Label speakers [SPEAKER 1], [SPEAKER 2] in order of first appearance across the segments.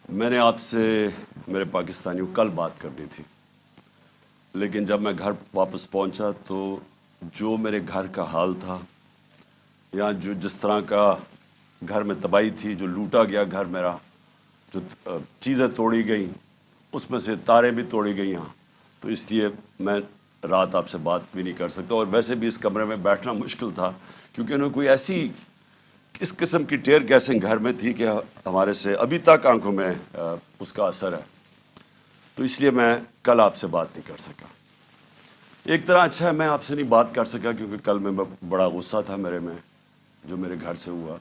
[SPEAKER 1] میں نے آپ سے میرے پاکستانیوں کل بات کرنی تھی، لیکن جب میں گھر واپس پہنچا تو جو میرے گھر کا حال تھا یا جس طرح کا گھر میں تباہی تھی، جو لوٹا گیا گھر میرا، جو چیزیں توڑی گئیں، اس میں سے تاریں بھی توڑی گئی ہیں، تو اس لیے میں رات آپ سے بات بھی نہیں کر سکتا، اور ویسے بھی اس کمرے میں بیٹھنا مشکل تھا کیونکہ انہوں نے کوئی ایسی اس قسم کی ٹیئر گیسنگ گھر میں تھی کہ ہمارے سے ابھی تک آنکھوں میں اس کا اثر ہے، تو اس لیے میں کل آپ سے بات نہیں کر سکا۔ ایک طرح اچھا ہے میں آپ سے نہیں بات کر سکا کیونکہ کل میں بڑا غصہ تھا میرے میں جو میرے گھر سے ہوا،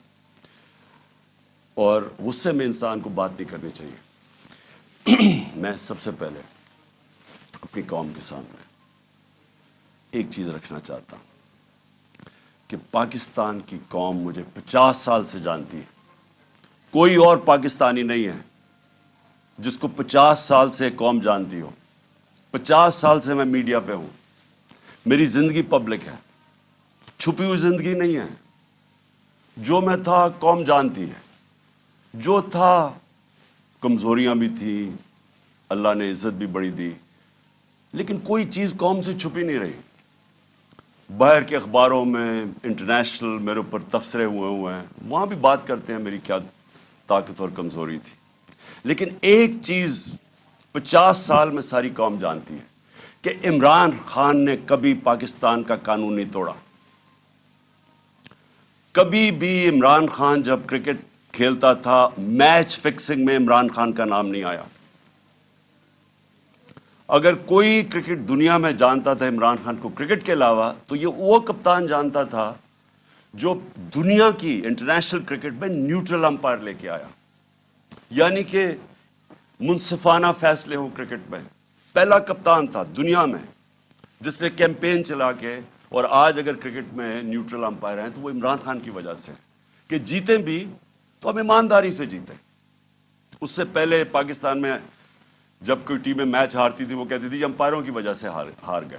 [SPEAKER 1] اور غصے میں انسان کو بات نہیں کرنی چاہیے۔ میں سب سے پہلے اپنی قوم کے سامنے ایک چیز رکھنا چاہتا ہوں کہ پاکستان کی قوم مجھے 50 سال سے جانتی ہے، کوئی اور پاکستانی نہیں ہے جس کو 50 سال سے قوم جانتی ہو۔ 50 سال سے میں میڈیا پہ ہوں، میری زندگی پبلک ہے، چھپی ہوئی زندگی نہیں ہے۔ جو میں تھا قوم جانتی ہے، جو تھا کمزوریاں بھی تھیں، اللہ نے عزت بھی بڑی دی، لیکن کوئی چیز قوم سے چھپی نہیں رہی۔ باہر کے اخباروں میں انٹرنیشنل میرے اوپر تبصرے ہوئے ہیں، وہاں بھی بات کرتے ہیں میری کیا طاقت اور کمزوری تھی، لیکن ایک چیز 50 سال میں ساری قوم جانتی ہے کہ عمران خان نے کبھی پاکستان کا قانون نہیں توڑا۔ کبھی بھی عمران خان جب کرکٹ کھیلتا تھا، میچ فکسنگ میں عمران خان کا نام نہیں آیا۔ اگر کوئی کرکٹ دنیا میں جانتا تھا عمران خان کو کرکٹ کے علاوہ، تو یہ وہ کپتان جانتا تھا جو دنیا کی انٹرنیشنل کرکٹ میں نیوٹرل امپائر لے کے آیا، یعنی کہ منصفانہ فیصلے ہو کرکٹ میں۔ پہلا کپتان تھا دنیا میں جس نے کیمپین چلا کے، اور آج اگر کرکٹ میں نیوٹرل امپائر ہیں تو وہ عمران خان کی وجہ سے کہ جیتے بھی تو ہم ایمانداری سے جیتے۔ اس سے پہلے پاکستان میں جب کوئی ٹیمیں میچ ہارتی تھی وہ کہتی تھی امپائروں کی وجہ سے ہار گئے۔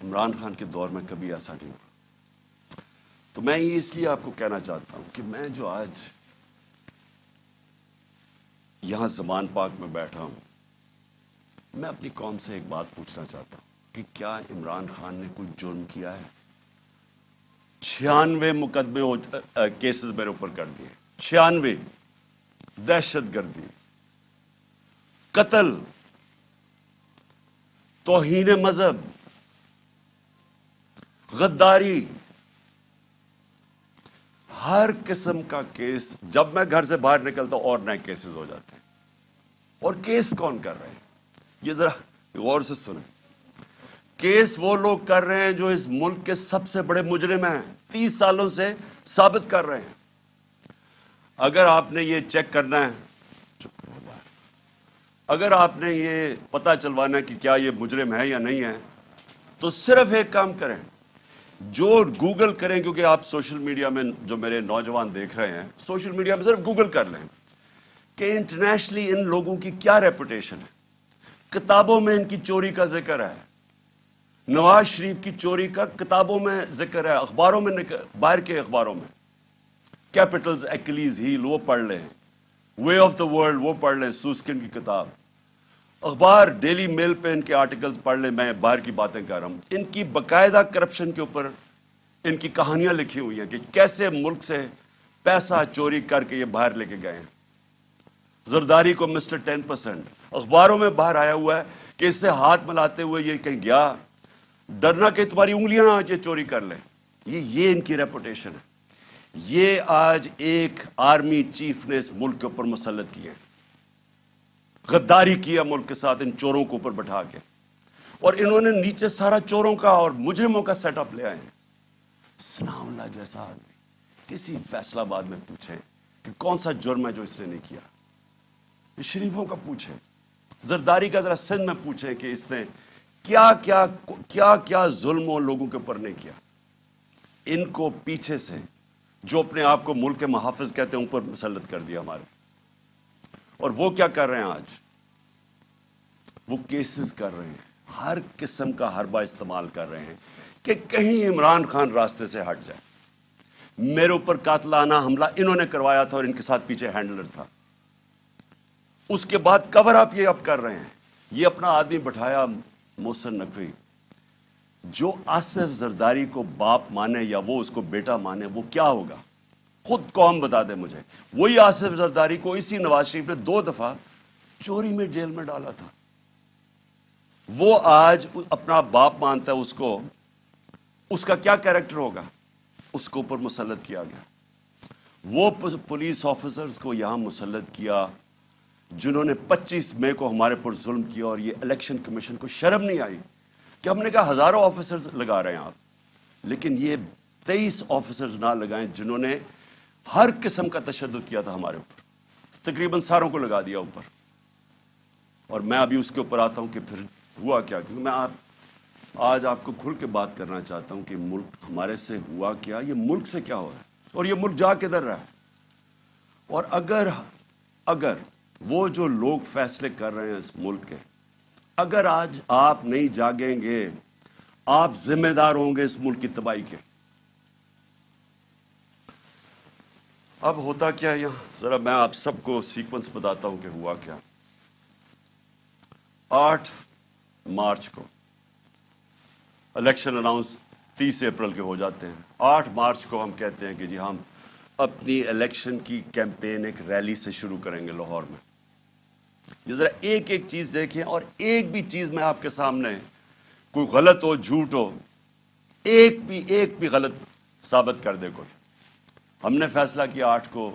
[SPEAKER 1] عمران خان کے دور میں کبھی ایسا نہیں ہوا۔ تو میں یہ اس لیے آپ کو کہنا چاہتا ہوں کہ میں جو آج یہاں زمان پاک میں بیٹھا ہوں، میں اپنی قوم سے ایک بات پوچھنا چاہتا ہوں کہ کیا عمران خان نے کوئی جرم کیا ہے؟ 96 مقدمے کیسز میرے اوپر کر دیے، 96، دہشت گردی، قتل، توہین مذہب، غداری، ہر قسم کا کیس۔ جب میں گھر سے باہر نکلتا ہوں اور نئے کیسز ہو جاتے ہیں۔ اور کیس کون کر رہے ہیں؟ یہ ذرا غور سے سنیں۔ کیس وہ لوگ کر رہے ہیں جو اس ملک کے سب سے بڑے مجرم ہیں، 30 سالوں سے ثابت کر رہے ہیں۔ اگر آپ نے یہ چیک کرنا ہے، چپ کرو باہر، اگر آپ نے یہ پتہ چلوانا ہے کہ کیا یہ مجرم ہے یا نہیں ہے، تو صرف ایک کام کریں، جو گوگل کریں، کیونکہ آپ سوشل میڈیا میں جو میرے نوجوان دیکھ رہے ہیں، سوشل میڈیا میں صرف گوگل کر لیں کہ انٹرنیشنلی ان لوگوں کی کیا ریپوٹیشن ہے۔ کتابوں میں ان کی چوری کا ذکر ہے، نواز شریف کی چوری کا کتابوں میں ذکر ہے، اخباروں میں، باہر کے اخباروں میں۔ کیپٹلز، ایکلیز ہیل وہ پڑھ لیں، وے آف دا ورلڈ وہ پڑھ لیں، سوسکن کی کتاب، اخبار ڈیلی میل پہ ان کے آرٹیکلز پڑھ لیں۔ میں باہر کی باتیں کر رہا ہوں، ان کی باقاعدہ کرپشن کے اوپر ان کی کہانیاں لکھی ہوئی ہیں کہ کیسے ملک سے پیسہ چوری کر کے یہ باہر لے کے گئے ہیں۔ زرداری کو مسٹر 10%، اخباروں میں باہر آیا ہوا ہے کہ اس سے ہاتھ ملاتے ہوئے یہ کہیں گیا، ڈرنا کہ تمہاری انگلیاں آج یہ چوری کر لیں۔ یہ ان کی ریپوٹیشن ہے۔ یہ آج ایک آرمی چیف نے اس ملک کے اوپر مسلط کیا ہے، غداری کیا ملک کے ساتھ ان چوروں کو اوپر بٹھا کے، اور انہوں نے نیچے سارا چوروں کا اور مجرموں کا سیٹ اپ لے آئے ہیں۔ ثناء اللہ جیسا آدمی کسی فیصلہ آباد میں پوچھیں کہ کون سا جرم ہے جو اس نے نہیں کیا، یہ شریفوں کا پوچھیں، زرداری کا ذرا سندھ میں پوچھیں کہ اس نے کیا ظلم اور لوگوں کے اوپر نہیں کیا۔ ان کو پیچھے سے جو اپنے آپ کو ملک کے محافظ کہتے ہیں اوپر مسلط کر دیا ہمارے، اور وہ کیا کر رہے ہیں آج؟ وہ کیسز کر رہے ہیں، ہر قسم کا حربہ استعمال کر رہے ہیں کہ کہیں عمران خان راستے سے ہٹ جائے۔ میرے اوپر قاتلانہ حملہ انہوں نے کروایا تھا اور ان کے ساتھ پیچھے ہینڈلر تھا۔ اس کے بعد کور آپ یہ اب کر رہے ہیں. یہ اپنا آدمی بٹھایا محسن نقوی, جو آصف زرداری کو باپ مانے یا وہ اس کو بیٹا مانے, وہ کیا ہوگا خود قوم بتا دے مجھے. وہی آصف زرداری کو اسی نواز شریف نے 2 دفعہ چوری میں جیل میں ڈالا تھا. وہ آج اپنا باپ مانتا ہے اس کو, اس کا کیا کیریکٹر ہوگا؟ اس کے اوپر مسلط کیا گیا. وہ پولیس آفیسرز کو یہاں مسلط کیا جنہوں نے 25 مئی کو ہمارے پر ظلم کیا, اور یہ الیکشن کمیشن کو شرم نہیں آئی کہ ہم نے کہا ہزاروں آفیسرز لگا رہے ہیں آپ, لیکن یہ 23 آفیسرز نہ لگائیں جنہوں نے ہر قسم کا تشدد کیا تھا ہمارے اوپر, تقریباً ساروں کو لگا دیا اوپر. اور میں ابھی اس کے اوپر آتا ہوں کہ پھر ہوا کیا, کیونکہ میں آج آپ کو کھل کے بات کرنا چاہتا ہوں کہ ملک ہمارے سے ہوا کیا, یہ ملک سے کیا ہو رہا ہے, اور یہ ملک جا کدھر رہا ہے. اور اگر وہ جو لوگ فیصلے کر رہے ہیں اس ملک کے, اگر آج آپ نہیں جاگیں گے, آپ ذمہ دار ہوں گے اس ملک کی تباہی کے. اب ہوتا کیا یہاں, ذرا میں آپ سب کو سیکوینس بتاتا ہوں کہ ہوا کیا. 8 مارچ کو الیکشن اناؤنس 30 اپریل کے ہو جاتے ہیں. 8 مارچ کو ہم کہتے ہیں کہ جی ہم اپنی الیکشن کی کیمپین ایک ریلی سے شروع کریں گے لاہور میں. یہ ذرا ایک ایک چیز دیکھیں, اور ایک بھی چیز میں آپ کے سامنے, کوئی غلط ہو جھوٹ ہو, ایک بھی غلط ثابت کر دے کوئی. ہم نے فیصلہ کیا 8 کو,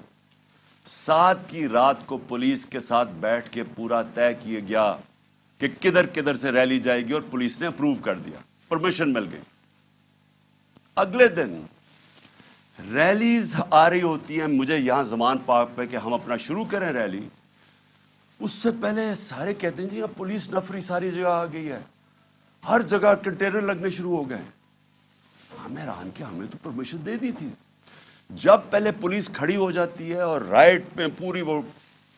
[SPEAKER 1] 7 کی رات کو پولیس کے ساتھ بیٹھ کے پورا طے کیا گیا کہ کدھر کدھر سے ریلی جائے گی, اور پولیس نے اپروو کر دیا, پرمیشن مل گئی. اگلے دن ریلیز آ رہی ہوتی ہیں, مجھے یہاں زمان پاک پہ کہ ہم اپنا شروع کریں ریلی, اس سے پہلے سارے کہتے ہیں جی اب پولیس نفری ساری جگہ آ گئی ہے, ہر جگہ کنٹینر لگنے شروع ہو گئے. ہمیں حیران کہ ہمیں تو پرمیشن دے دی تھی. جب پہلے پولیس کھڑی ہو جاتی ہے اور رائٹ پہ پوری وہ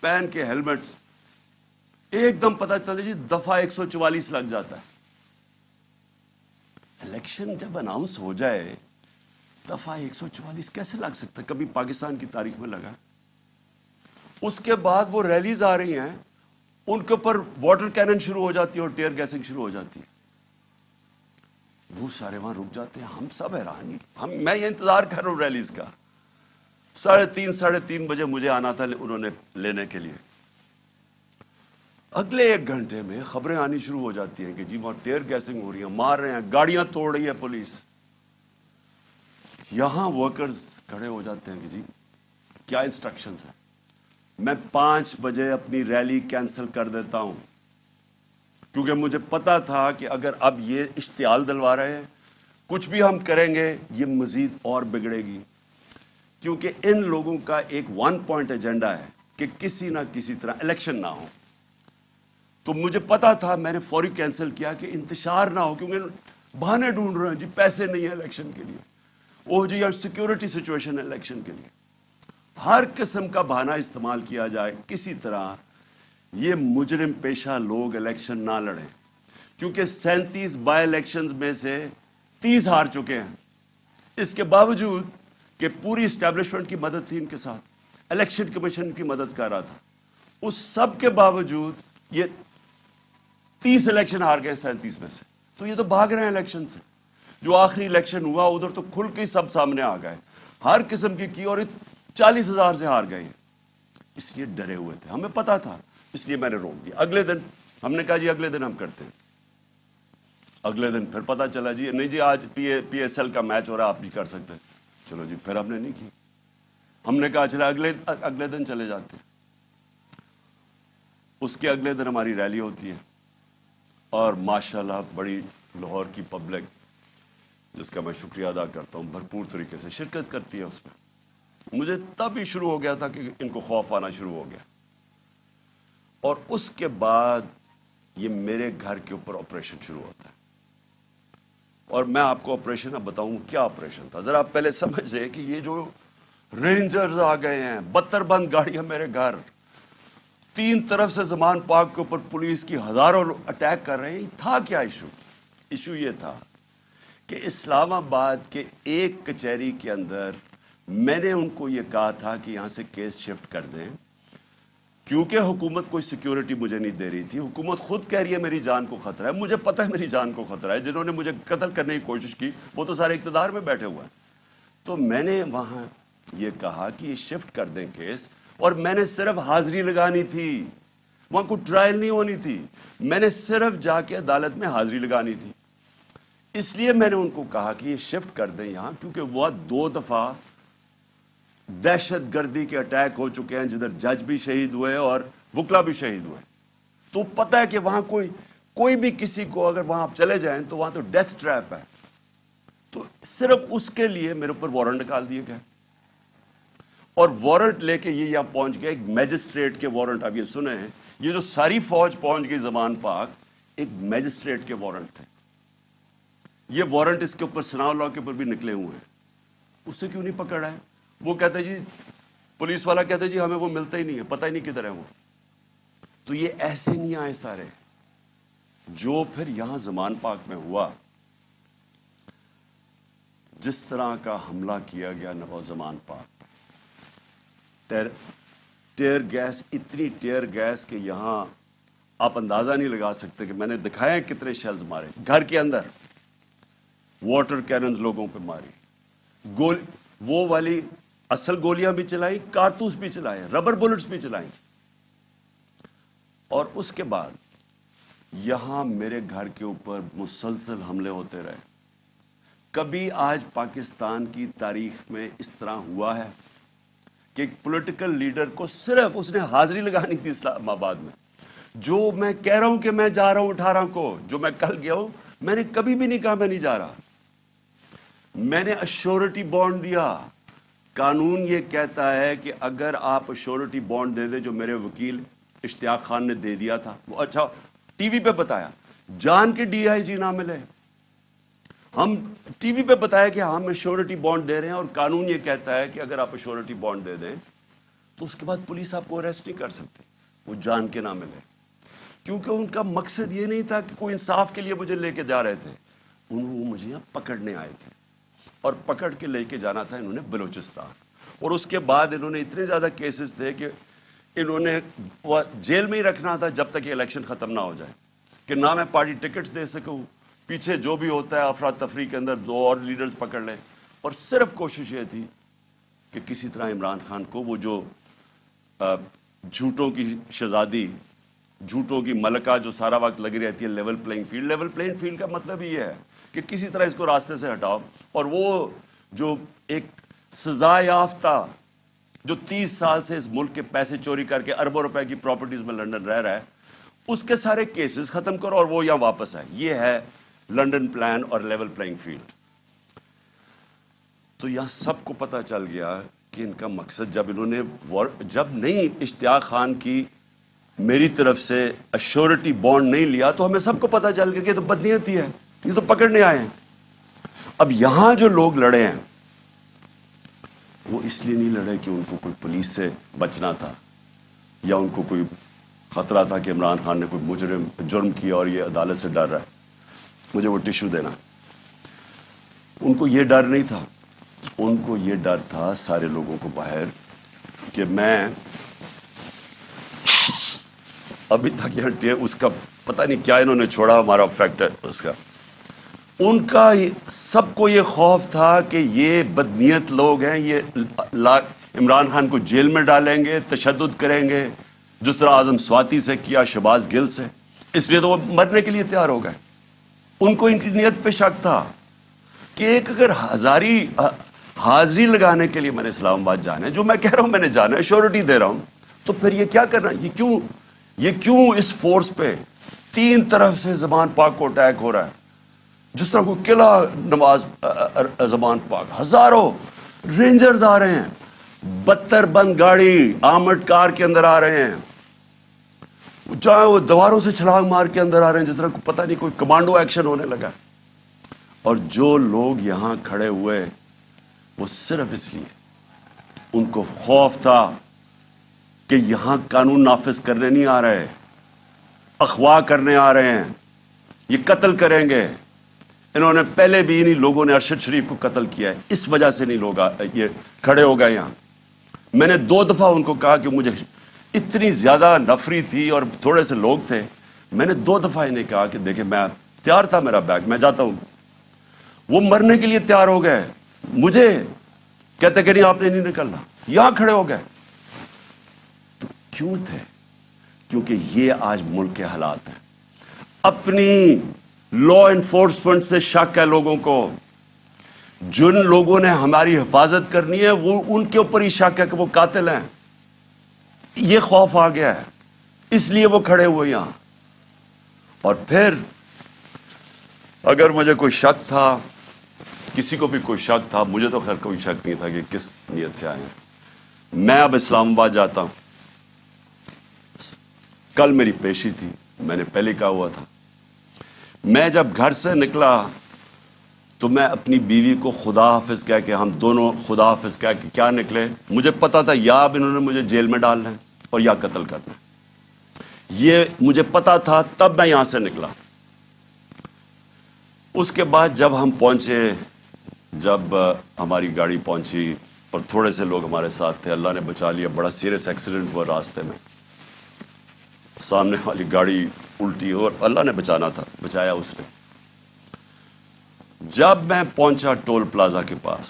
[SPEAKER 1] پہن کے ہیلمٹس, ایک دم پتہ چلے جی دفعہ 144 لگ جاتا ہے. الیکشن جب اناؤنس ہو جائے دفعہ 144 کیسے لگ سکتا ہے؟ کبھی پاکستان کی تاریخ میں لگا؟ اس کے بعد وہ ریلیز آ رہی ہیں, ان کے اوپر واٹر کینن شروع ہو جاتی ہے اور ٹیئر گیسنگ شروع ہو جاتی ہے. وہ سارے وہاں رک جاتے ہیں. ہم سب حیران, میں یہ انتظار کر رہا ہوں ریلیز کا. 3:30 بجے مجھے آنا تھا انہوں نے لینے کے لیے. اگلے 1 گھنٹے میں خبریں آنی شروع ہو جاتی ہیں کہ جی وہاں ٹیئر گیسنگ ہو رہی ہے, مار رہے ہیں, گاڑیاں توڑ رہی ہے پولیس. یہاں ورکرز کھڑے ہو جاتے ہیں کہ جی کیا انسٹرکشنز ہیں. میں 5 بجے اپنی ریلی کینسل کر دیتا ہوں, کیونکہ مجھے پتا تھا کہ اگر اب یہ اشتعال دلوا رہے ہیں, کچھ بھی ہم کریں گے یہ مزید اور بگڑے گی. کیونکہ ان لوگوں کا ایک 1 پوائنٹ ایجنڈا ہے کہ کسی نہ کسی طرح الیکشن نہ ہو. تو مجھے پتا تھا, میں نے فوری کینسل کیا کہ انتشار نہ ہو, کیونکہ بہانے ڈھونڈ رہے ہیں جی پیسے نہیں ہیں الیکشن کے لیے, وہ جی یار سیکورٹی سچویشن ہے الیکشن کے لیے. ہر قسم کا بہانہ استعمال کیا جائے, کسی طرح یہ مجرم پیشہ لوگ الیکشن نہ لڑیں. کیونکہ 37 بائی الیکشنز میں سے 30 ہار چکے ہیں. اس کے باوجود کہ پوری اسٹیبلشمنٹ کی مدد تھی ان کے ساتھ, الیکشن کمیشن کی مدد کر رہا تھا, اس سب کے باوجود یہ 30 الیکشن ہار گئے 37 میں سے. تو یہ تو بھاگ رہے ہیں الیکشن سے. جو آخری الیکشن ہوا ادھر تو کھل کے سب سامنے آ گئے, ہر قسم کی اور 40,000 سے ہار گئے. اس لیے ڈرے ہوئے تھے, ہمیں پتا تھا, اس لیے میں نے روک دیا. اگلے دن ہم نے کہا جی اگلے دن ہم کرتے ہیں. اگلے دن پھر پتا چلا جی نہیں جی آج پی ایس ایل کا میچ ہو رہا ہے, آپ نہیں کر سکتے. چلو جی پھر ہم نے نہیں کی. ہم نے کہا چلا اگلے دن چلے جاتے ہیں. اس کے اگلے دن ہماری ریلی ہوتی ہے, اور ماشاءاللہ بڑی لاہور کی پبلک, جس کا میں شکریہ ادا کرتا ہوں, بھرپور طریقے سے شرکت کرتی ہے اس میں. مجھے تب ہی شروع ہو گیا تھا کہ ان کو خوف آنا شروع ہو گیا. اور اس کے بعد یہ میرے گھر کے اوپر آپریشن شروع ہوتا ہے. اور میں آپ کو آپریشن اب بتاؤں کیا آپریشن تھا. ذرا آپ پہلے سمجھ لیں کہ یہ جو رینجرز آ گئے ہیں, 72 بند گاڑیاں میرے گھر, 3 طرف سے زمان پاک کے اوپر پولیس کی ہزاروں اٹیک کر رہے ہیں. تھا کیا ایشو یہ تھا کہ اسلام آباد کے ایک کچہری کے اندر میں نے ان کو یہ کہا تھا کہ یہاں سے کیس شفٹ کر دیں, کیونکہ حکومت کوئی سیکیورٹی مجھے نہیں دے رہی تھی. حکومت خود کہہ رہی ہے میری جان کو خطرہ ہے. مجھے پتہ ہے میری جان کو خطرہ ہے. جنہوں نے مجھے قتل کرنے کی کوشش کی وہ تو سارے اقتدار میں بیٹھے ہوئے ہیں. تو میں نے وہاں یہ کہا کہ یہ شفٹ کر دیں کیس, اور میں نے صرف حاضری لگانی تھی, وہاں کوئی ٹرائل نہیں ہونی تھی. میں نے صرف جا کے عدالت میں حاضری لگانی تھی. اس لیے میں نے ان کو کہا کہ یہ شفٹ کر دیں یہاں, کیونکہ وہ 2 دفعہ دہشت گردی کے اٹیک ہو چکے ہیں جدھر جج بھی شہید ہوئے اور وکلا بھی شہید ہوئے. تو پتہ ہے کہ وہاں کوئی بھی کسی کو اگر وہاں آپ چلے جائیں تو وہاں تو ڈیتھ ٹریپ ہے. تو صرف اس کے لیے میرے اوپر وارنٹ نکال دیے گئے, اور وارنٹ لے کے یہ یہاں پہنچ گئے. ایک میجسٹریٹ کے وارنٹ آپ یہ سنے ہیں, یہ جو ساری فوج پہنچ گئی زمان پاک, ایک میجسٹریٹ کے وارنٹ تھے. یہ وارنٹ اس کے اوپر سناؤ لا کے اوپر بھی نکلے ہوئے ہیں. اسے کیوں نہیں پکڑا ہے؟ وہ کہتے جی, پولیس والا کہتے جی ہمیں وہ ملتا ہی نہیں ہے, پتہ ہی نہیں کدھر ہے وہ. تو یہ ایسے نہیں آئے سارے. جو پھر یہاں زمان پاک میں ہوا, جس طرح کا حملہ کیا گیا نواز زمان پاک, ٹیئر گیس, اتنی ٹیئر گیس کہ یہاں آپ اندازہ نہیں لگا سکتے کہ میں نے دکھایا کتنے شیلز مارے گھر کے اندر. واٹر کیننز لوگوں پہ ماری, وہ والی اصل گولیاں بھی چلائی, کارتوس بھی چلائے, ربر بلٹس بھی چلائیں. اور اس کے بعد یہاں میرے گھر کے اوپر مسلسل حملے ہوتے رہے. کبھی آج پاکستان کی تاریخ میں اس طرح ہوا ہے کہ ایک پولیٹیکل لیڈر کو صرف اس نے حاضری لگانی تھی اسلام آباد میں. جو میں کہہ رہا ہوں کہ میں جا رہا ہوں 18 کو, جو میں کل گیا ہوں, میں نے کبھی بھی نہیں کہا میں نہیں جا رہا. میں نے ایشورٹی بانڈ دیا. قانون یہ کہتا ہے کہ اگر آپ ایشورٹی بانڈ دے دیں, جو میرے وکیل اشتیاق خان نے دے دیا تھا, وہ اچھا ٹی وی پہ بتایا, جان کے ڈی آئی جی نہ ملے, ہم ٹی وی پہ بتایا کہ ہم ایشورٹی بانڈ دے رہے ہیں, اور قانون یہ کہتا ہے کہ اگر آپ ایشورٹی بانڈ دے دیں تو اس کے بعد پولیس آپ کو اریسٹ نہیں کر سکتی, وہ جان کے نہ ملے. کیونکہ ان کا مقصد یہ نہیں تھا کہ کوئی انصاف کے لیے مجھے لے کے جا رہے تھے, وہ مجھے یہاں پکڑنے آئے تھے, اور پکڑ کے لے کے جانا تھا انہوں نے بلوچستان. اور اس کے بعد انہوں نے اتنے زیادہ کیسز تھے کہ انہوں نے جیل میں ہی رکھنا تھا جب تک یہ الیکشن ختم نہ ہو جائے, کہ نہ میں پارٹی ٹکٹس دے سکوں, پیچھے جو بھی ہوتا ہے افراتفری کے اندر 2 اور لیڈرز پکڑ لیں. اور صرف کوشش یہ تھی کہ کسی طرح عمران خان کو, وہ جو جھوٹوں کی شہزادی, جھوٹوں کی ملکہ جو سارا وقت لگی رہتی ہے level playing field. Level playing field کا مطلب یہ ہے کہ کسی طرح اس کو راستے سے ہٹاؤ. اور وہ جو ایک سزا یافتہ جو 30 سال سے اس ملک کے پیسے چوری کر کے اربوں روپے کی پراپرٹیز میں لندن رہ رہا ہے, اس کے سارے کیسز ختم کرو اور وہ یہاں واپس آئے. یہ ہے لندن پلان اور لیول پلینگ فیلڈ. تو یہاں سب کو پتا چل گیا کہ ان کا مقصد, جب نہیں اشتیاق خان کی میری طرف سے ایشورٹی بانڈ نہیں لیا تو ہمیں سب کو پتا چل گیا کہ یہ تو بدنیتی ہے, یہ تو پکڑنے آئے ہیں. اب یہاں جو لوگ لڑے ہیں وہ اس لیے نہیں لڑے کہ ان کو کوئی پولیس سے بچنا تھا, یا ان کو کوئی خطرہ تھا کہ عمران خان نے کوئی جرم کیا اور یہ عدالت سے ڈر رہا ہے, مجھے وہ ٹشو دینا. ان کو یہ ڈر نہیں تھا. ان کو یہ ڈر تھا سارے لوگوں کو باہر کہ میں ابھی تک یہاں اس کا پتہ نہیں کیا انہوں نے چھوڑا, ہمارا فیکٹر اس کا. ان کا سب کو یہ خوف تھا کہ یہ بدنیت لوگ ہیں, یہ عمران خان کو جیل میں ڈالیں گے, تشدد کریں گے, جس طرح اعظم سواتی سے کیا, شہباز گل سے. اس لیے تو وہ مرنے کے لیے تیار ہو گئے. ان کو ان کی نیت پہ شک تھا کہ ایک اگر حاضری لگانے کے لیے میں نے اسلام آباد جانا ہے, جو میں کہہ رہا ہوں میں نے جانا ہے, شیورٹی دے رہا ہوں, تو پھر یہ کیا کرنا, یہ کیوں اس فورس پہ 3 طرف سے زمان پاک کو اٹیک ہو رہا ہے, جس طرح کوئی قلعہ نواز زمان پاک, ہزاروں رینجرز آ رہے ہیں, 72 بند گاڑی آرمڈ کار کے اندر آ رہے ہیں, چاہے وہ دیواروں سے چھلانگ مار کے اندر آ رہے ہیں, جس طرح پتہ نہیں کوئی کمانڈو ایکشن ہونے لگا. اور جو لوگ یہاں کھڑے ہوئے وہ صرف اس لیے, ان کو خوف تھا کہ یہاں قانون نافذ کرنے نہیں آ رہے, اغوا کرنے آ رہے ہیں, یہ قتل کریں گے. انہوں نے پہلے بھی انہی لوگوں نے ارشد شریف کو قتل کیا ہے, اس وجہ سے نہیں لوگ یہ کھڑے ہو گئے یہاں. میں نے 2 دفعہ ان کو کہا کہ مجھے اتنی زیادہ نفری تھی اور تھوڑے سے لوگ تھے. میں نے 2 دفعہ انہیں کہا کہ دیکھیں میں تیار تھا, میرا بیگ میں جاتا ہوں. وہ مرنے کے لیے تیار ہو گئے, مجھے کہتے کہ نہیں آپ نے نہیں نکلنا, یہاں کھڑے ہو گئے. تو کیوں تھے؟ کیونکہ یہ آج ملک کے حالات ہیں. اپنی لا انفورسمنٹ سے شک ہے لوگوں کو. جن لوگوں نے ہماری حفاظت کرنی ہے وہ ان کے اوپر ہی شک ہے کہ وہ قاتل ہیں. یہ خوف آ گیا ہے, اس لیے وہ کھڑے ہوئے یہاں. اور پھر اگر مجھے کوئی شک تھا, کسی کو بھی کوئی شک تھا, مجھے تو خیر کوئی شک نہیں تھا کہ کس نیت سے آئے ہیں. میں اب اسلام آباد جاتا ہوں. کل میری پیشی تھی, میں نے پہلے کہا ہوا تھا. میں جب گھر سے نکلا تو میں اپنی بیوی کو خدا حافظ کہہ کے, ہم دونوں خدا حافظ کہہ کے کیا نکلے. مجھے پتا تھا یا اب انہوں نے مجھے جیل میں ڈالنا ہے اور یا قتل کرنا ہے. یہ مجھے پتا تھا, تب میں یہاں سے نکلا. اس کے بعد جب ہم پہنچے, جب ہماری گاڑی پہنچی اور تھوڑے سے لوگ ہمارے ساتھ تھے, اللہ نے بچا لیا. بڑا سیریس ایکسیڈنٹ ہوا راستے میں, سامنے والی گاڑی الٹی اور اللہ نے بچانا تھا, بچایا اس نے. جب میں پہنچا ٹول پلازا کے پاس,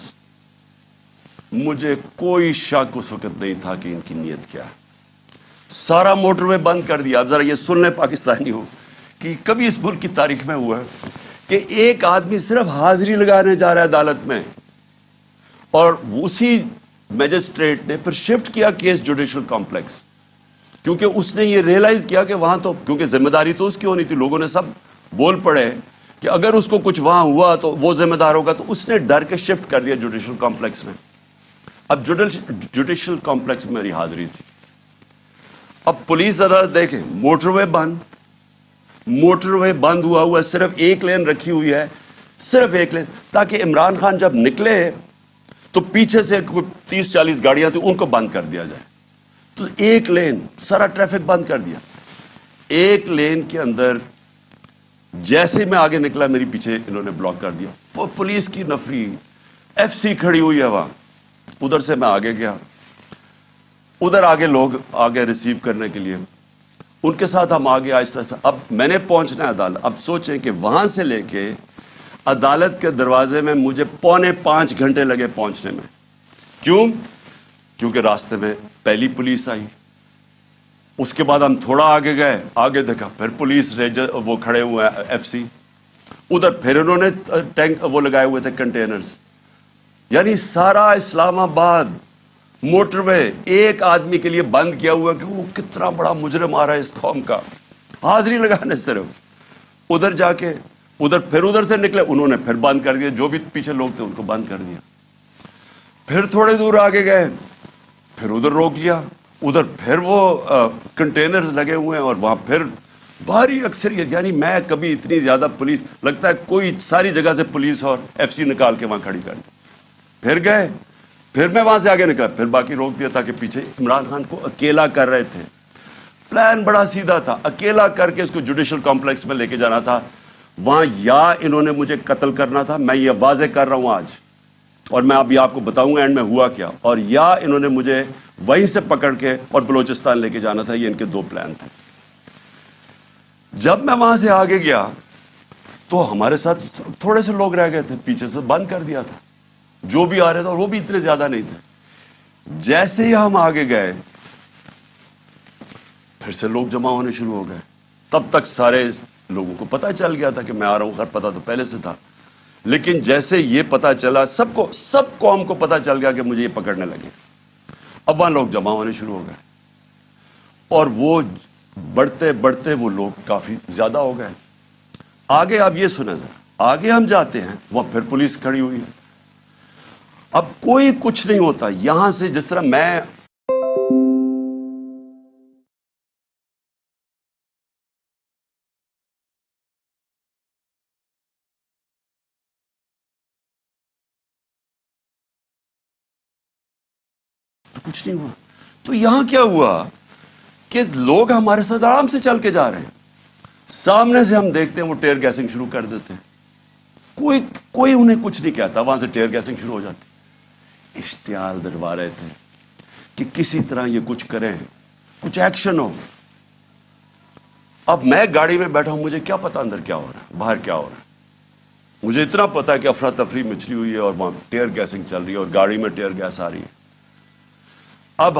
[SPEAKER 1] مجھے کوئی شک اس وقت نہیں تھا کہ ان کی نیت کیا ہے. سارا موٹر وے بند کر دیا. اب ذرا یہ سن لیں پاکستانی ہو کہ کبھی اس ملک کی تاریخ میں ہوا ہے کہ ایک آدمی صرف حاضری لگانے جا رہا ہے عدالت میں, اور اسی میجسٹریٹ نے پھر شفٹ کیا کیس جوڈیشل کمپلیکس, کیونکہ اس نے یہ ریئلائز کیا کہ وہاں تو کیونکہ ذمہ داری تو اس کی ہونی تھی. لوگوں نے سب بول پڑے کہ اگر اس کو کچھ وہاں ہوا تو وہ ذمہ دار ہوگا, تو اس نے ڈر کے شفٹ کر دیا جوڈیشل کمپلیکس میں. اب جوڈیشل کمپلیکس میں میری حاضری تھی. اب پولیس عدالت دیکھیں, موٹر وے بند, موٹر وے بند ہوا ہے, صرف ایک لین رکھی ہوئی ہے, صرف ایک لین, تاکہ عمران خان جب نکلے تو پیچھے سے 30-40 گاڑیاں تھیں ان کو بند کر دیا جائے. تو ایک لین, سارا ٹریفک بند کر دیا. ایک لین کے اندر جیسے میں آگے نکلا میری پیچھے انہوں نے بلاک کر دیا. پولیس کی نفری, ایف سی کھڑی ہوئی ہے وہاں. ادھر سے میں آگے گیا, ادھر آگے لوگ آگے ریسیو کرنے کے لیے, ان کے ساتھ ہم آگے آہستہ سے. اب میں نے پہنچنا ہے عدالت. اب سوچیں کہ وہاں سے لے کے عدالت کے دروازے میں مجھے 4.25 گھنٹے لگے پہنچنے میں. کیوں؟ کیونکہ راستے میں پہلی پولیس آئی, اس کے بعد ہم تھوڑا آگے گئے, آگے دیکھا پھر پولیس ریجر وہ کھڑے ہوئے ہیں ایف سی, ادھر پھر انہوں نے ٹینک وہ لگائے ہوئے تھے کنٹینرز. یعنی سارا اسلام آباد موٹر وے ایک آدمی کے لیے بند کیا ہوا کہ وہ کتنا بڑا مجرم آ رہا ہے اس قوم کا, حاضری لگانے صرف. ادھر جا کے ادھر پھر ادھر سے نکلے, انہوں نے پھر بند کر دیا, جو بھی پیچھے لوگ تھے ان کو بند کر دیا. پھر تھوڑے دور آگے گئے, پھر ادھر روک لیا, ادھر پھر وہ کنٹینر لگے ہوئے ہیں اور وہاں پھر بھاری اکثریت. یعنی میں کبھی اتنی زیادہ پولیس, لگتا ہے کوئی ساری جگہ سے پولیس اور ایف سی نکال کے وہاں کھڑی کر دی. پھر گئے, پھر میں وہاں سے آگے نکلا, پھر باقی روک دیا تاکہ پیچھے عمران خان کو اکیلا کر رہے تھے. پلان بڑا سیدھا تھا, اکیلا کر کے اس کو جوڈیشل کمپلیکس میں لے کے جانا تھا. وہاں یا انہوں نے مجھے قتل کرنا تھا, میں یہ واضح کر رہا ہوں آج, اور میں ابھی آپ کو بتاؤں گا اینڈ میں ہوا کیا, اور یا انہوں نے مجھے وہیں سے پکڑ کے اور بلوچستان لے کے جانا تھا. یہ ان کے 2 پلان تھے. جب میں وہاں سے آگے گیا تو ہمارے ساتھ تھوڑے سے لوگ رہ گئے تھے, پیچھے سے بند کر دیا تھا جو بھی آ رہے تھے, اور وہ بھی اتنے زیادہ نہیں تھے. جیسے ہی ہم آگے گئے پھر سے لوگ جمع ہونے شروع ہو گئے. تب تک سارے لوگوں کو پتہ چل گیا تھا کہ میں آ رہا ہوں, خیر پتہ تو پہلے سے تھا, لیکن جیسے یہ پتہ چلا سب قوم کو پتہ چل گیا کہ مجھے یہ پکڑنے لگے. اب وہاں لوگ جمع ہونے شروع ہو گئے, اور وہ بڑھتے بڑھتے وہ لوگ کافی زیادہ ہو گئے. آگے آپ یہ سنیں ذرا, آگے ہم جاتے ہیں وہاں پھر پولیس کھڑی ہوئی ہے. اب کوئی کچھ نہیں ہوتا. یہاں سے جس طرح میں کچھ نہیں ہوا. تو یہاں کیا ہوا کہ لوگ ہمارے ساتھ آرام سے چل کے جا رہے ہیں, سامنے سے ہم دیکھتے ہیں وہ ٹیئر گیسنگ شروع کر دیتے ہیں. کوئی انہیں کچھ نہیں کہتا, وہاں سے ٹیئر گیسنگ شروع ہو جاتی. اشتعال دلوا رہے تھے کہ کسی طرح یہ کچھ کریں, کچھ ایکشن ہو. اب میں گاڑی میں بیٹھا ہوں, مجھے کیا پتا اندر کیا ہو رہا ہے, باہر کیا ہو رہا ہے. مجھے اتنا پتا ہے کہ افراتفری مچلی ہوئی ہے اور وہاں ٹیئر گیسنگ چل رہی ہے اور گاڑی میں ٹیئر گیس آ رہی ہے. اب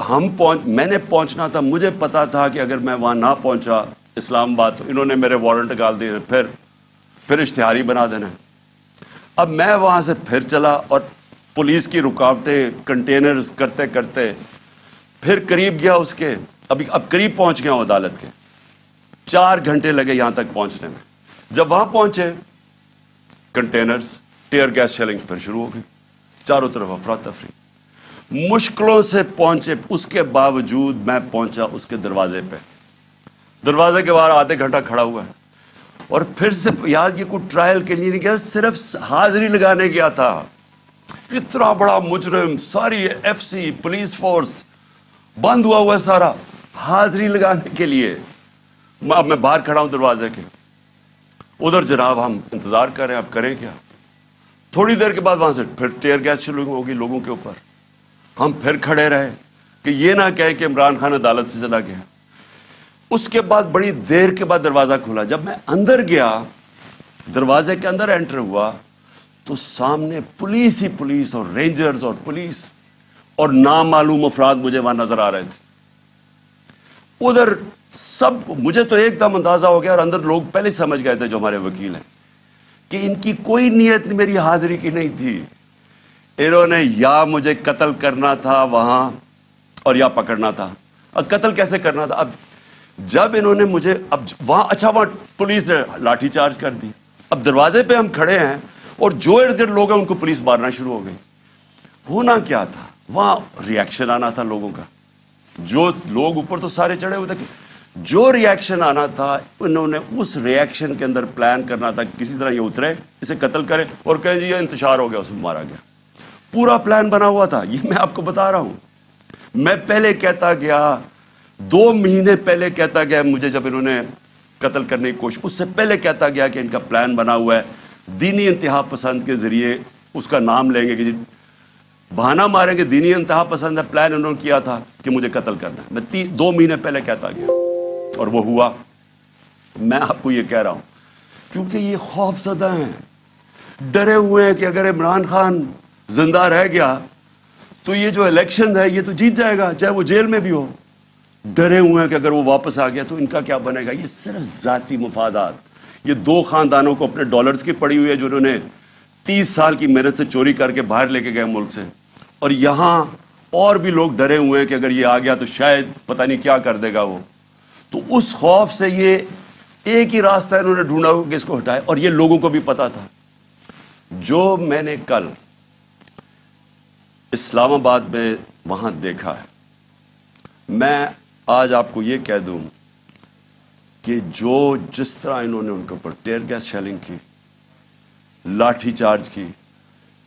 [SPEAKER 1] میں نے پہنچنا تھا, مجھے پتا تھا کہ اگر میں وہاں نہ پہنچا اسلام آباد تو انہوں نے میرے وارنٹ نکال دیے, پھر اشتہاری بنا دینا. اب میں وہاں سے پھر چلا اور پولیس کی رکاوٹیں کنٹینرز کرتے کرتے پھر قریب گیا اس کے, اب قریب پہنچ گیا ہوں عدالت کے. 4 گھنٹے لگے یہاں تک پہنچنے میں. جب وہاں پہنچے کنٹینرز ٹیئر گیس شیلنگ پھر شروع ہو گئی, چاروں طرف افراتفری. مشکلوں سے پہنچے, اس کے باوجود میں پہنچا اس کے دروازے پہ. دروازے کے باہر آدھے گھنٹہ کھڑا ہوا ہے اور پھر سے یاد, یہ کوئی ٹرائل کے لیے نہیں گیا, صرف حاضری لگانے گیا تھا. اتنا بڑا مجرم, ساری ایف سی پولیس فورس بند ہوا ہوا ہے سارا, حاضری لگانے کے لیے. اب میں باہر کھڑا ہوں دروازے کے, ادھر جناب ہم انتظار کر رہے ہیں, اب کریں کیا. تھوڑی دیر کے بعد وہاں سے پھر ٹیئر گیس شروع ہوگی لوگوں کے اوپر. ہم پھر کھڑے رہے کہ یہ نہ کہے کہ عمران خان عدالت سے چلا گیا. اس کے بعد بڑی دیر کے بعد دروازہ کھلا. جب میں اندر گیا, دروازے کے اندر انٹر ہوا, تو سامنے پولیس ہی پولیس اور رینجرز اور پولیس اور نامعلوم افراد مجھے وہاں نظر آ رہے تھے. ادھر سب, مجھے تو ایک دم اندازہ ہو گیا اور اندر لوگ پہلے سمجھ گئے تھے جو ہمارے وکیل ہیں کہ ان کی کوئی نیت میری حاضری کی نہیں تھی. انہوں نے یا مجھے قتل کرنا تھا وہاں اور یا پکڑنا تھا. اب قتل کیسے کرنا تھا؟ اب جب انہوں نے مجھے, اب وہاں اچھا وہاں پولیس نے لاٹھی چارج کر دی. اب دروازے پہ ہم کھڑے ہیں اور جو ارد گرد لوگ ہیں ان کو پولیس مارنا شروع ہو گئی. ہونا کیا تھا وہاں؟ ریئیکشن آنا تھا لوگوں کا. جو لوگ اوپر تو سارے چڑھے ہوئے تھے, جو ریئیکشن آنا تھا انہوں نے اس ریئیکشن کے اندر پلان کرنا تھا کسی طرح یہ اترے, اسے قتل کرے اور کہیں جی یہ انتشار ہو گیا, اس میں مارا گیا. پورا پلان بنا ہوا تھا. یہ میں آپ کو بتا رہا ہوں. میں پہلے کہتا گیا, 2 مہینے پہلے کہتا گیا مجھے, جب انہوں نے قتل کرنے کی کوشش, اس سے پہلے کہتا گیا کہ ان کا پلان بنا ہوا ہے, دینی انتہا پسند کے ذریعے اس کا نام لیں گے کہ جی بہانہ ماریں گے, دینی انتہا پسند ہے, پلان انہوں نے کیا تھا کہ مجھے قتل کرنا ہے. میں 2 مہینے پہلے کہتا گیا اور وہ ہوا. میں آپ کو یہ کہہ رہا ہوں کیونکہ یہ خوف زدہ ہیں, ڈرے ہوئے ہیں کہ اگر عمران خان زندہ رہ گیا تو یہ جو الیکشن ہے یہ تو جیت جائے گا چاہے وہ جیل میں بھی ہو. ڈرے ہوئے ہیں کہ اگر وہ واپس آ گیا تو ان کا کیا بنے گا. یہ صرف ذاتی مفادات. یہ 2 خاندانوں کو اپنے ڈالرز کی پڑی ہوئی ہے جو انہوں نے 30 سال کی محنت سے چوری کر کے باہر لے کے گئے ملک سے. اور یہاں اور بھی لوگ ڈرے ہوئے ہیں کہ اگر یہ آ گیا تو شاید پتہ نہیں کیا کر دے گا وہ. تو اس خوف سے یہ ایک ہی راستہ انہوں نے ڈھونڈا کہ اس کو ہٹائے. اور یہ لوگوں کو بھی پتا تھا. جو میں نے کل اسلام آباد میں وہاں دیکھا ہے, میں آج آپ کو یہ کہہ دوں کہ جس طرح انہوں نے ان کے اوپر ٹیئر گیس شیلنگ کی, لاٹھی چارج کی,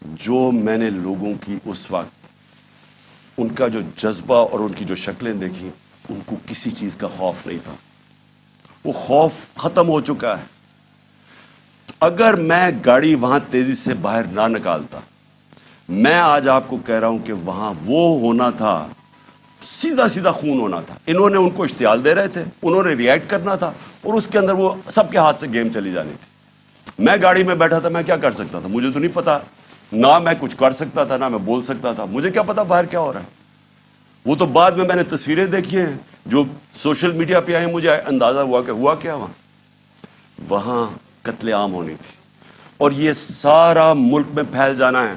[SPEAKER 1] جو میں نے لوگوں کی اس وقت ان کا جو جذبہ اور ان کی جو شکلیں دیکھی, ان کو کسی چیز کا خوف نہیں تھا. وہ خوف ختم ہو چکا ہے. اگر میں گاڑی وہاں تیزی سے باہر نہ نکالتا, میں آج آپ کو کہہ رہا ہوں کہ وہاں وہ ہونا تھا, سیدھا سیدھا خون ہونا تھا. انہوں نے ان کو اشتعال دے رہے تھے, انہوں نے ریئیکٹ کرنا تھا اور اس کے اندر وہ سب کے ہاتھ سے گیم چلی جانی تھی. میں گاڑی میں بیٹھا تھا, میں کیا کر سکتا تھا؟ مجھے تو نہیں پتا, نہ میں کچھ کر سکتا تھا نہ میں بول سکتا تھا. مجھے کیا پتا باہر کیا ہو رہا ہے. وہ تو بعد میں نے تصویریں دیکھی ہیں جو سوشل میڈیا پہ آئی, مجھے اندازہ ہوا کہ ہوا کیا وہاں قتل عام ہونی تھی اور یہ سارا ملک میں پھیل جانا ہے.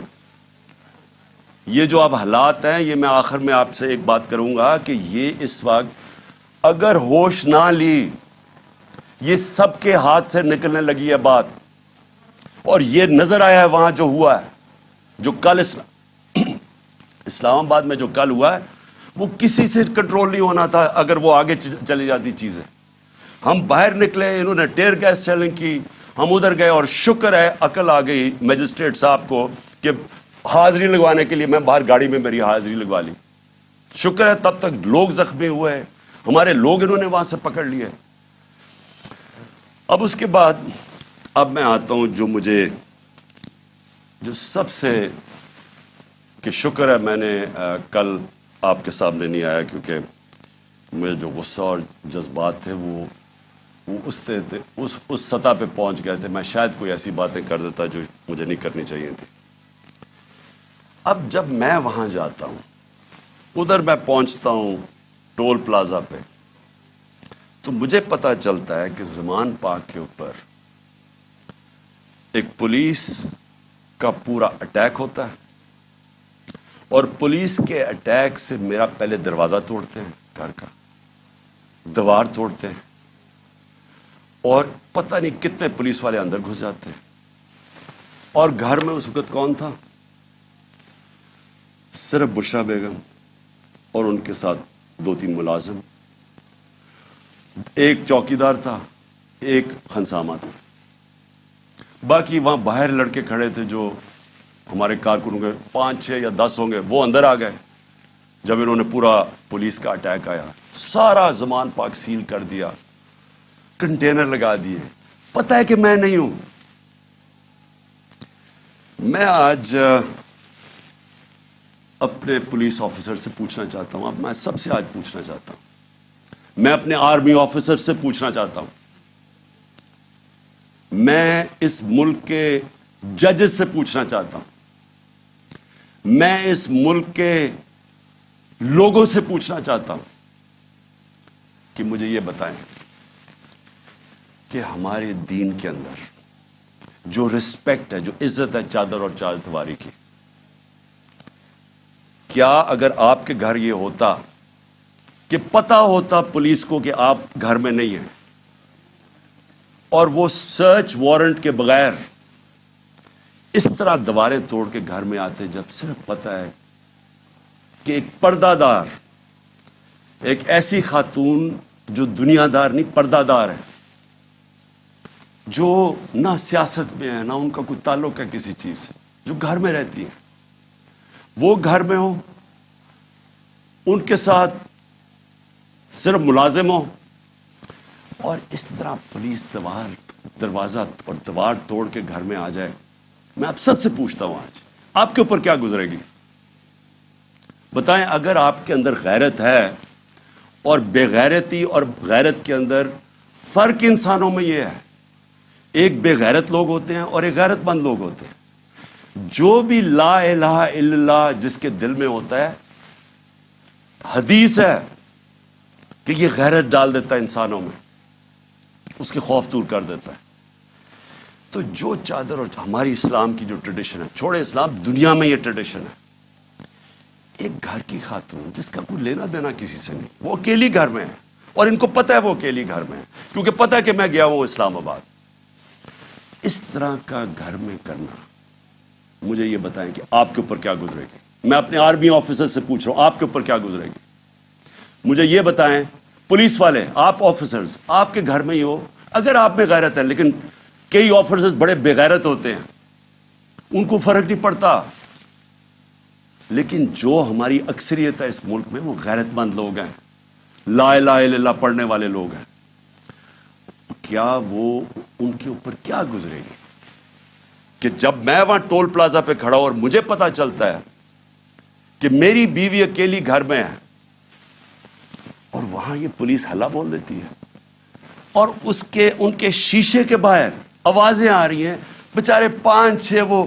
[SPEAKER 1] یہ جو اب حالات ہیں, یہ میں آخر میں آپ سے ایک بات کروں گا کہ یہ اس وقت اگر ہوش نہ لی, یہ سب کے ہاتھ سے نکلنے لگی ہے بات. اور یہ نظر آیا ہے وہاں جو ہوا ہے, جو کل اسلام آباد میں جو کل ہوا ہے, وہ کسی سے کنٹرول نہیں ہونا تھا اگر وہ آگے چلی جاتی چیزیں. ہم باہر نکلے, انہوں نے ٹیئر گیس شیلنگ کی, ہم ادھر گئے اور شکر ہے عقل آ گئی میجسٹریٹ صاحب کو کہ حاضری لگوانے کے لیے میں باہر گاڑی میں میری حاضری لگوا لی. شکر ہے تب تک لوگ زخمی ہوئے, ہمارے لوگ انہوں نے وہاں سے پکڑ لیے. اب اس کے بعد اب میں آتا ہوں جو سب سے کہ شکر ہے میں نے کل آپ کے سامنے نہیں آیا, کیونکہ مجھے جو غصہ اور جذبات تھے وہ اس سطح پہ پہنچ گئے تھے. میں شاید کوئی ایسی باتیں کر دیتا جو مجھے نہیں کرنی چاہیے تھی. اب جب میں وہاں جاتا ہوں, ادھر میں پہنچتا ہوں ٹول پلازا پہ, تو مجھے پتا چلتا ہے کہ زمان پاک کے اوپر ایک پولیس کا پورا اٹیک ہوتا ہے, اور پولیس کے اٹیک سے میرا پہلے دروازہ توڑتے ہیں, گھر کا دیوار توڑتے ہیں, اور پتہ نہیں کتنے پولیس والے اندر گھس جاتے ہیں. اور گھر میں اس وقت کون تھا؟ صرف بشرا بیگم اور ان کے ساتھ 2-3 ملازم, ایک چوکیدار تھا, ایک خنسامہ تھا. باقی وہاں باہر لڑکے کھڑے تھے جو ہمارے کارکنوں کے 5-6 یا 10 ہوں گے, وہ اندر آ گئے جب انہوں نے پورا پولیس کا اٹیک آیا. سارا زمان پاک سیل کر دیا, کنٹینر لگا دیے. پتہ ہے کہ میں نہیں ہوں. میں آج اپنے پولیس آفیسر سے پوچھنا چاہتا ہوں, اب میں سب سے آج پوچھنا چاہتا ہوں, میں اپنے آرمی آفیسر سے پوچھنا چاہتا ہوں, میں اس ملک کے ججز سے پوچھنا چاہتا ہوں, میں اس ملک کے لوگوں سے پوچھنا چاہتا ہوں کہ مجھے یہ بتائیں کہ ہمارے دین کے اندر جو رسپیکٹ ہے, جو عزت ہے چادر اور چارپائی کی, کیا اگر آپ کے گھر یہ ہوتا کہ پتا ہوتا پولیس کو کہ آپ گھر میں نہیں ہیں, اور وہ سرچ وارنٹ کے بغیر اس طرح دیواریں توڑ کے گھر میں آتے, جب صرف پتا ہے کہ ایک پردہ دار, ایک ایسی خاتون جو دنیا دار نہیں پردہ دار ہے, جو نہ سیاست میں ہے نہ ان کا کوئی تعلق ہے کسی چیز سے, جو گھر میں رہتی ہے, وہ گھر میں ہو, ان کے ساتھ صرف ملازم ہو, اور اس طرح پولیس دروازہ اور دیوار توڑ کے گھر میں آ جائے. میں آپ سب سے پوچھتا ہوں آج آپ کے اوپر کیا گزرے گی؟ بتائیں. اگر آپ کے اندر غیرت ہے, اور بے غیرتی اور غیرت کے اندر فرق انسانوں میں یہ ہے, ایک بے غیرت لوگ ہوتے ہیں اور ایک غیرت مند لوگ ہوتے ہیں. جو بھی لا الہ الا اللہ جس کے دل میں ہوتا ہے, حدیث ہے کہ یہ غیرت ڈال دیتا ہے انسانوں میں, اس کے خوف دور کر دیتا ہے. تو جو چادر اور ہماری اسلام کی جو ٹریڈیشن ہے, چھوڑے اسلام, دنیا میں یہ ٹریڈیشن ہے, ایک گھر کی خاتون جس کا کوئی لینا دینا کسی سے نہیں, وہ اکیلی گھر میں ہے, اور ان کو پتہ ہے وہ اکیلی گھر میں ہے, کیونکہ پتہ ہے کہ میں گیا ہوں اسلام آباد. اس طرح کا گھر میں کرنا, مجھے یہ بتائیں کہ آپ کے اوپر کیا گزرے گی؟ میں اپنے آرمی آفیسر سے پوچھ رہا ہوں, آپ کے اوپر کیا گزرے گی؟ مجھے یہ بتائیں, پولیس والے, آپ آفیسرز, آپ کے گھر میں ہی ہو, اگر آپ میں غیرت ہے, لیکن کئی آفیسرز بڑے بے غیرت ہوتے ہیں, ان کو فرق نہیں پڑتا. لیکن جو ہماری اکثریت ہے اس ملک میں, وہ غیرت مند لوگ ہیں, لا الہ الا اللہ پڑھنے والے لوگ ہیں. کیا وہ ان کے اوپر کیا گزرے گی کہ جب میں وہاں ٹول پلازا پہ کھڑا ہوں اور مجھے پتا چلتا ہے کہ میری بیوی اکیلی گھر میں ہے, اور وہاں یہ پولیس ہلا بول دیتی ہے, اور ان کے شیشے کے باہر آوازیں آ رہی ہیں, بےچارے 5-6 وہ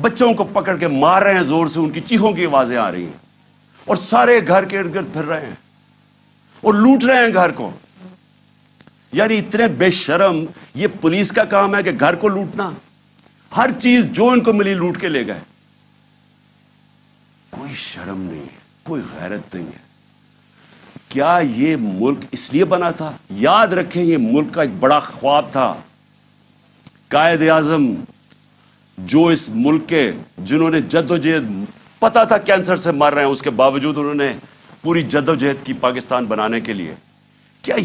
[SPEAKER 1] بچوں کو پکڑ کے مار رہے ہیں زور سے, ان کی چیخوں کی آوازیں آ رہی ہیں, اور سارے گھر کے ارد گرد پھر رہے ہیں اور لوٹ رہے ہیں گھر کو. یعنی اتنے بے شرم, یہ پولیس کا کام ہے کہ گھر کو لوٹنا, ہر چیز جو ان کو ملی لوٹ کے لے گئے. کوئی شرم نہیں ہے, کوئی غیرت نہیں ہے. کیا یہ ملک اس لیے بنا تھا؟ یاد رکھیں, یہ ملک کا ایک بڑا خواب تھا. قائد اعظم جو اس ملک کے, جنہوں نے جدوجہد, پتا تھا کینسر سے مر رہے ہیں, اس کے باوجود انہوں نے پوری جدوجہد کی پاکستان بنانے کے لیے. کیا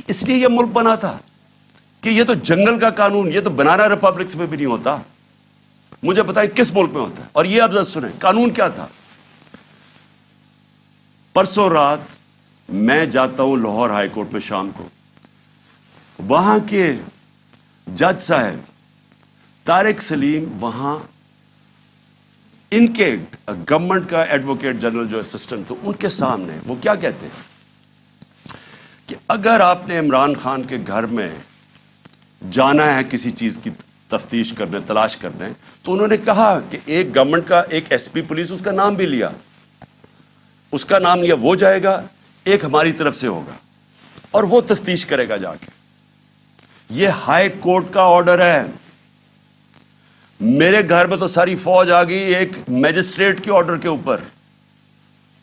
[SPEAKER 1] اس لیے یہ ملک بنا تھا کہ یہ تو جنگل کا قانون, یہ تو بنانا ریپبلکس میں بھی نہیں ہوتا. مجھے بتائیں کس ملک میں ہوتا ہے؟ اور یہ اب ذرا سنیں قانون کیا تھا. پرسوں رات میں جاتا ہوں لاہور ہائی کورٹ میں شام کو, وہاں کے جج صاحب طارق سلیم, وہاں ان کے گورنمنٹ کا ایڈوکیٹ جنرل جو اسسٹنٹ تھے, ان کے سامنے وہ کیا کہتے ہیں کہ اگر آپ نے عمران خان کے گھر میں جانا ہے کسی چیز کی تفتیش کرنے تلاش کرنے تو انہوں نے کہا کہ ایک گورنمنٹ کا ایک ایس پی پولیس اس کا نام بھی لیا, اس کا نام لیا, وہ جائے گا, ایک ہماری طرف سے ہوگا اور وہ تفتیش کرے گا جا کے. یہ ہائی کورٹ کا آرڈر ہے. میرے گھر میں تو ساری فوج آ گئی ایک میجسٹریٹ کے آرڈر کے اوپر.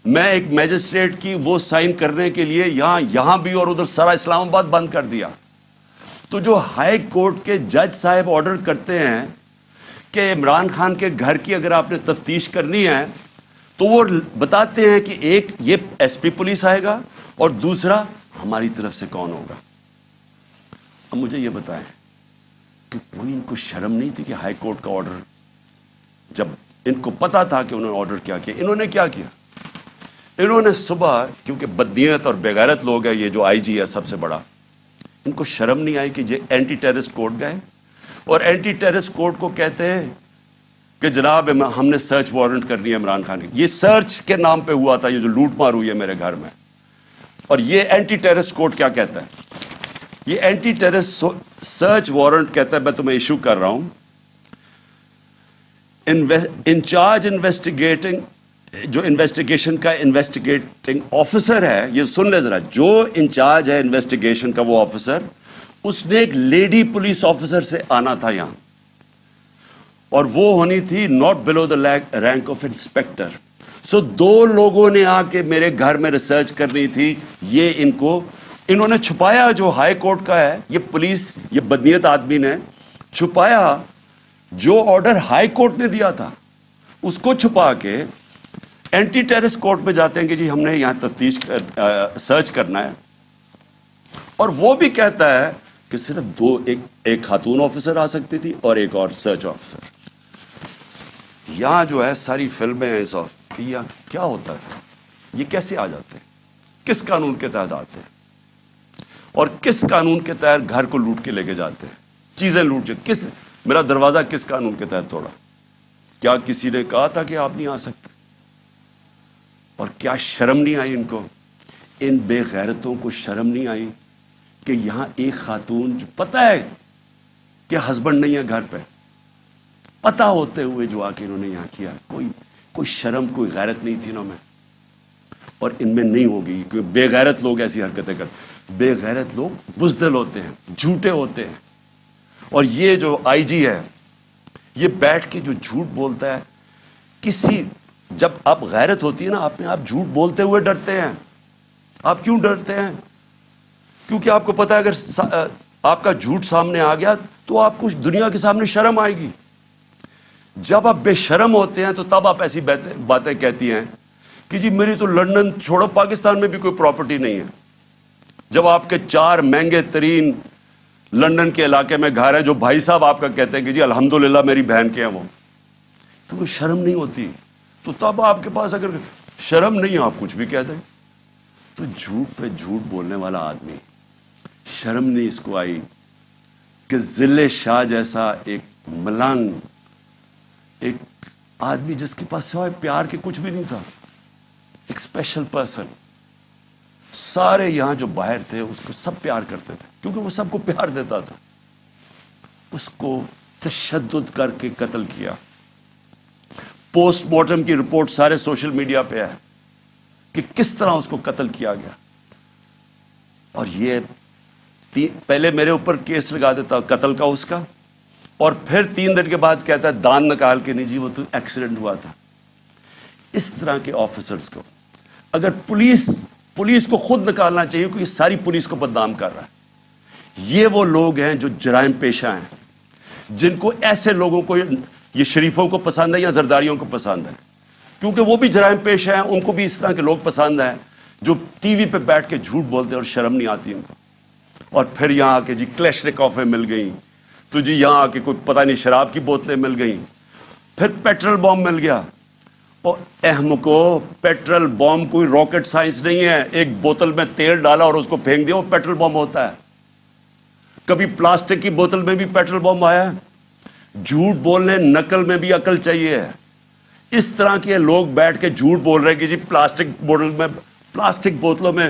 [SPEAKER 1] میں ایک میجسٹریٹ کی وہ سائن کرنے کے لیے یہاں بھی اور ادھر سارا اسلام آباد بند کر دیا. تو جو ہائی کورٹ کے جج صاحب آرڈر کرتے ہیں کہ عمران خان کے گھر کی اگر آپ نے تفتیش کرنی ہے تو وہ بتاتے ہیں کہ ایک یہ ایس پی پولیس آئے گا اور دوسرا ہماری طرف سے کون ہوگا. اب مجھے یہ بتائیں کہ کوئی ان کو شرم نہیں تھی کہ ہائی کورٹ کا آرڈر, جب ان کو پتا تھا کہ انہوں نے آرڈر کیا کیا, انہوں نے کیا کیا؟ انہوں نے صبح, کیونکہ بدنیت اور بےغیرت لوگ ہیں, یہ جو آئی جی ہے سب سے بڑا, ان کو شرم نہیں آئی کہ یہ اینٹی ٹیررسٹ کورٹ گئے اور اینٹی ٹیررسٹ کورٹ کو کہتے ہیں کہ جناب ہم نے سرچ وارنٹ کرنی ہے عمران خان کی. یہ سرچ کے نام پہ ہوا تھا یہ جو لوٹ مار ہوئی ہے میرے گھر میں. اور یہ اینٹی ٹیررسٹ کورٹ کیا کہتا ہے؟ یہ اینٹی ٹیررسٹ سرچ وارنٹ کہتا ہے میں تمہیں ایشو کر رہا ہوں. انچارج انویسٹیگیٹنگ, جو انویسٹیگیشن کا انویسٹیگیٹنگ آفیسر ہے, یہ سن لے ذرا, جو انچارج ہے انویسٹیگیشن کا وہ آفیسر, اس نے ایک لیڈی پولیس آفیسر سے آنا تھا یہاں اور وہ ہونی تھی not below the rank of inspector. So دو لوگوں نے آ کے میرے گھر میں ریسرچ کرنی تھی. یہ انہوں نے چھپایا جو ہائی کورٹ کا ہے, یہ پولیس, یہ بدنیت آدمی نے چھپایا جو آرڈر ہائی کورٹ نے دیا تھا, اس کو چھپا کے اینٹی ٹیررسٹ کورٹ میں جاتے ہیں کہ جی ہم نے یہاں تفتیش سرچ کرنا ہے. اور وہ بھی کہتا ہے کہ صرف ایک خاتون آفیسر آ سکتی تھی اور ایک اور سرچ آفیسر. یہاں جو ہے ساری فلمیں ہیں کہ یہ کیا ہوتا ہے, یہ کیسے آ جاتے ہیں, کس قانون کے تحت آتے ہیں اور کس قانون کے تحت گھر کو لوٹ کے لے کے جاتے ہیں, چیزیں لوٹ کے, میرا دروازہ کس قانون کے تحت توڑا؟ کیا کسی نے کہا تھا کہ آپ نہیں آ سکتے؟ اور کیا شرم نہیں آئی ان کو, ان بے غیرتوں کو شرم نہیں آئی کہ یہاں ایک خاتون جو پتہ ہے کہ ہسبینڈ نہیں ہے گھر پہ, پتہ ہوتے ہوئے جو آ کے انہوں نے یہاں کیا, کوئی شرم کوئی غیرت نہیں تھی انہوں میں, اور ان میں نہیں ہوگی کیونکہ بے غیرت لوگ ایسی حرکتیں کرتے. بے غیرت لوگ بزدل ہوتے ہیں, جھوٹے ہوتے ہیں. اور یہ جو آئی جی ہے یہ بیٹھ کے جو جھوٹ بولتا ہے, جب آپ غیرت ہوتی ہے نا آپ جھوٹ بولتے ہوئے ڈرتے ہیں. آپ کیوں ڈرتے ہیں؟ کیونکہ آپ کو پتا ہے اگر آپ کا جھوٹ سامنے آ گیا تو آپ کو دنیا کے سامنے شرم آئے گی. جب آپ بے شرم ہوتے ہیں تو تب آپ ایسی باتیں کہتی ہیں کہ جی میری تو لندن چھوڑو پاکستان میں بھی کوئی پراپرٹی نہیں ہے, جب آپ کے 4 مہنگے ترین لندن کے علاقے میں گھر ہے جو بھائی صاحب آپ کا کہتے ہیں کہ جی الحمدللہ میری بہن کے ہیں وہ, تو کوئی شرم نہیں ہوتی. تو تب آپ کے پاس اگر شرم نہیں آپ کچھ بھی کہہ دیں. تو جھوٹ پہ جھوٹ بولنے والا آدمی, شرم نہیں اس کو آئی کہ ذل شاہ جیسا ایک ملنگ, ایک آدمی جس کے پاس سوائے پیار کے کچھ بھی نہیں تھا, ایک اسپیشل پرسن, سارے یہاں جو باہر تھے اس کو سب پیار کرتے تھے کیونکہ وہ سب کو پیار دیتا تھا. اس کو تشدد کر کے قتل کیا. پوسٹ مارٹم کی رپورٹ سارے سوشل میڈیا پہ ہے کہ کس طرح اس کو قتل کیا گیا. اور یہ پہلے میرے اوپر کیس لگا دیتا قتل کا اس کا, اور پھر 3 دن کے بعد کہتا ہے دان نکال کے نہیں جی وہ تو ایکسیڈنٹ ہوا تھا. اس طرح کے آفیسرز کو اگر پولیس کو خود نکالنا چاہیے کیونکہ ساری پولیس کو بدنام کر رہا ہے. یہ وہ لوگ ہیں جو جرائم پیشہ ہیں, جن کو ایسے لوگوں کو, یہ شریفوں کو پسند ہے یا زرداریوں کو پسند ہے, کیونکہ وہ بھی جرائم پیشہ ہیں, ان کو بھی اس طرح کے لوگ پسند ہیں جو ٹی وی پہ بیٹھ کے جھوٹ بولتے ہیں اور شرم نہیں آتی ان کو. اور پھر یہاں آ کے جی کلیشنکوفیں مل گئیں, تو جی یہاں آ کے کوئی پتہ نہیں شراب کی بوتلیں مل گئیں, پھر پیٹرول بم مل گیا. اور اہم کو پیٹرول بم کوئی راکٹ سائنس نہیں ہے, ایک بوتل میں تیل ڈالا اور اس کو پھینک دیا وہ پیٹرول بم ہوتا ہے. کبھی پلاسٹک کی بوتل میں بھی پیٹرول بم آیا ہے. جھوٹ بولنے نقل میں بھی عقل چاہیے. اس طرح کے لوگ بیٹھ کے جھوٹ بول رہے ہیں کہ جی پلاسٹک بوتلوں میں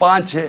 [SPEAKER 1] 5-6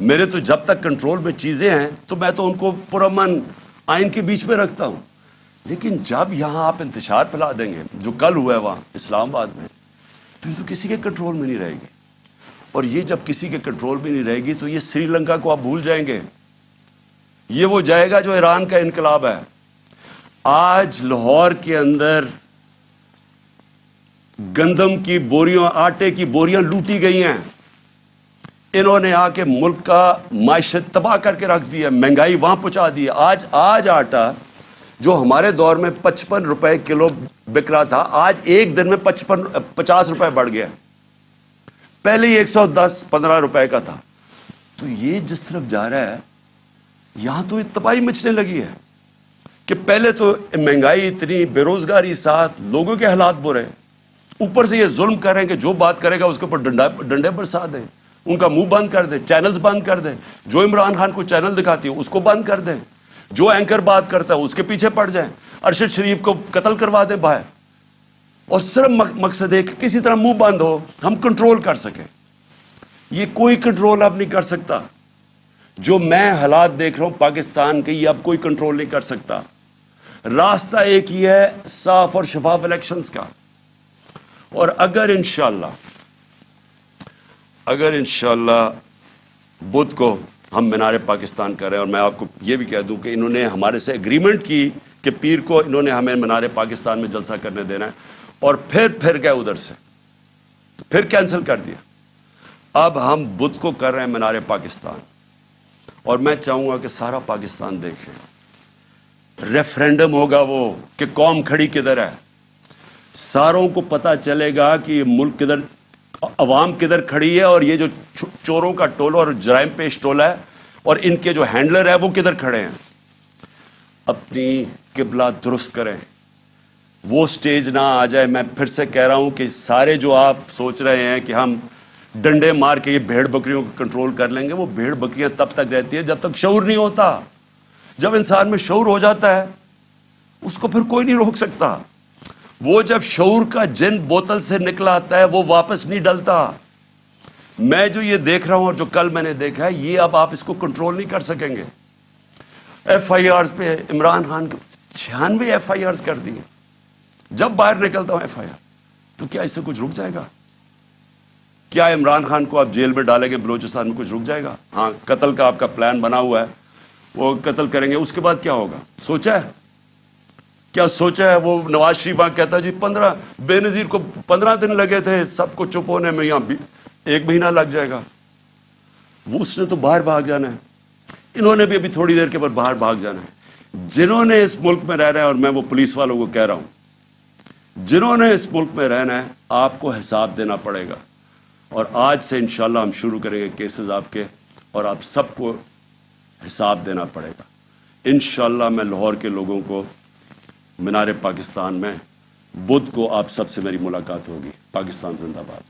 [SPEAKER 1] میرے تو جب تک کنٹرول میں چیزیں ہیں تو میں تو ان کو پرامن آئین کے بیچ میں رکھتا ہوں، لیکن جب یہاں آپ انتشار پھیلا دیں گے جو کل ہوا ہے وہاں اسلام آباد میں، تو یہ تو کسی کے کنٹرول میں نہیں رہے گی، اور یہ جب کسی کے کنٹرول میں نہیں رہے گی تو یہ سری لنکا کو آپ بھول جائیں گے، یہ وہ جائے گا جو ایران کا انقلاب ہے۔ آج لاہور کے اندر گندم کی بوریاں، آٹے کی بوریاں لوٹی گئی ہیں، انہوں نے آ کے ملک کا معیشت تباہ کر کے رکھ دیا، مہنگائی وہاں پہنچا دی ہے۔ آج آٹا جو ہمارے دور میں 55 روپے کلو بک رہا تھا، آج ایک دن میں 50 روپے بڑھ گیا، پہلے ہی 110-15 روپے کا تھا۔ تو یہ جس طرف جا رہا ہے یہاں تو تباہی مچنے لگی ہے کہ پہلے تو مہنگائی اتنی، بے روزگاری ساتھ، لوگوں کے حالات برے، اوپر سے یہ ظلم کریں کہ جو بات کرے گا اس کے اوپر ڈنڈے برسا دیں، ان کا منہ بند کر دیں، چینلز بند کر دیں، جو عمران خان کو چینل دکھاتی ہے اس کو بند کر دیں، جو اینکر بات کرتا ہے اس کے پیچھے پڑ جائیں، ارشد شریف کو قتل کروا دیں باہر، اور صرف مقصد ہے کہ کسی طرح منہ بند ہو، ہم کنٹرول کر سکیں۔ یہ کوئی کنٹرول اب نہیں کر سکتا، جو میں حالات دیکھ رہا ہوں پاکستان کے، یہ اب کوئی کنٹرول نہیں کر سکتا۔ راستہ ایک ہی ہے، صاف اور شفاف الیکشنز کا، اور اگر انشاءاللہ بدھ کو ہم مینار پاکستان کر رہے ہیں، اور میں آپ کو یہ بھی کہہ دوں کہ انہوں نے ہمارے سے ایگریمنٹ کی کہ پیر کو انہوں نے ہمیں مینار پاکستان میں جلسہ کرنے دینا ہے، اور پھر گئے ادھر سے، پھر کینسل کر دیا۔ اب ہم بدھ کو کر رہے ہیں مینار پاکستان، اور میں چاہوں گا کہ سارا پاکستان دیکھے، ریفرینڈم ہوگا وہ کہ قوم کھڑی کدھر ہے، ساروں کو پتا چلے گا کہ یہ ملک کدھر، عوام کدھر کھڑی ہے، اور یہ جو چوروں کا ٹولہ اور جرائم پیش ٹولہ ہے اور ان کے جو ہینڈلر ہے وہ کدھر کھڑے ہیں۔ اپنی قبلہ درست کریں، وہ سٹیج نہ آ جائے۔ میں پھر سے کہہ رہا ہوں کہ سارے جو آپ سوچ رہے ہیں کہ ہم ڈنڈے مار کے یہ بھیڑ بکریوں کو کنٹرول کر لیں گے، وہ بھیڑ بکریاں تب تک رہتی ہیں جب تک شعور نہیں ہوتا۔ جب انسان میں شعور ہو جاتا ہے اس کو پھر کوئی نہیں روک سکتا۔ وہ جب شعور کا جن بوتل سے نکلا آتا ہے وہ واپس نہیں ڈلتا۔ میں جو یہ دیکھ رہا ہوں اور جو کل میں نے دیکھا ہے، یہ اب آپ اس کو کنٹرول نہیں کر سکیں گے۔ ایف آئی آرز پہ عمران خان کے 96 ایف آئی آرز کر دیے۔ جب باہر نکلتا ہوں ایف آئی آر، تو کیا اس سے کچھ رک جائے گا؟ کیا عمران خان کو آپ جیل میں ڈالیں گے بلوچستان میں کچھ رک جائے گا؟ ہاں، قتل کا آپ کا پلان بنا ہوا ہے، وہ قتل کریں گے، اس کے بعد کیا ہوگا؟ سوچا ہے؟ کیا سوچا ہے؟ وہ نواز شریف وہاں کہتا ہے جی 15 بے نظیر کو 15 دن لگے تھے سب کو چپ ہونے میں، یہاں بھی 1 مہینہ لگ جائے گا۔ وہ اس نے تو باہر بھاگ جانا ہے، انہوں نے بھی ابھی تھوڑی دیر کے بعد باہر بھاگ جانا ہے۔ جنہوں نے اس ملک میں رہنا ہے، اور میں وہ پولیس والوں کو کہہ رہا ہوں، جنہوں نے اس ملک میں رہنا ہے آپ کو حساب دینا پڑے گا، اور آج سے انشاءاللہ ہم شروع کریں گے کیسز آپ کے، اور آپ سب کو حساب دینا پڑے گا۔ انشاءاللہ میں لاہور کے لوگوں کو مینار پاکستان میں بدھ کو آپ سب سے میری ملاقات ہوگی۔ پاکستان زندہ باد۔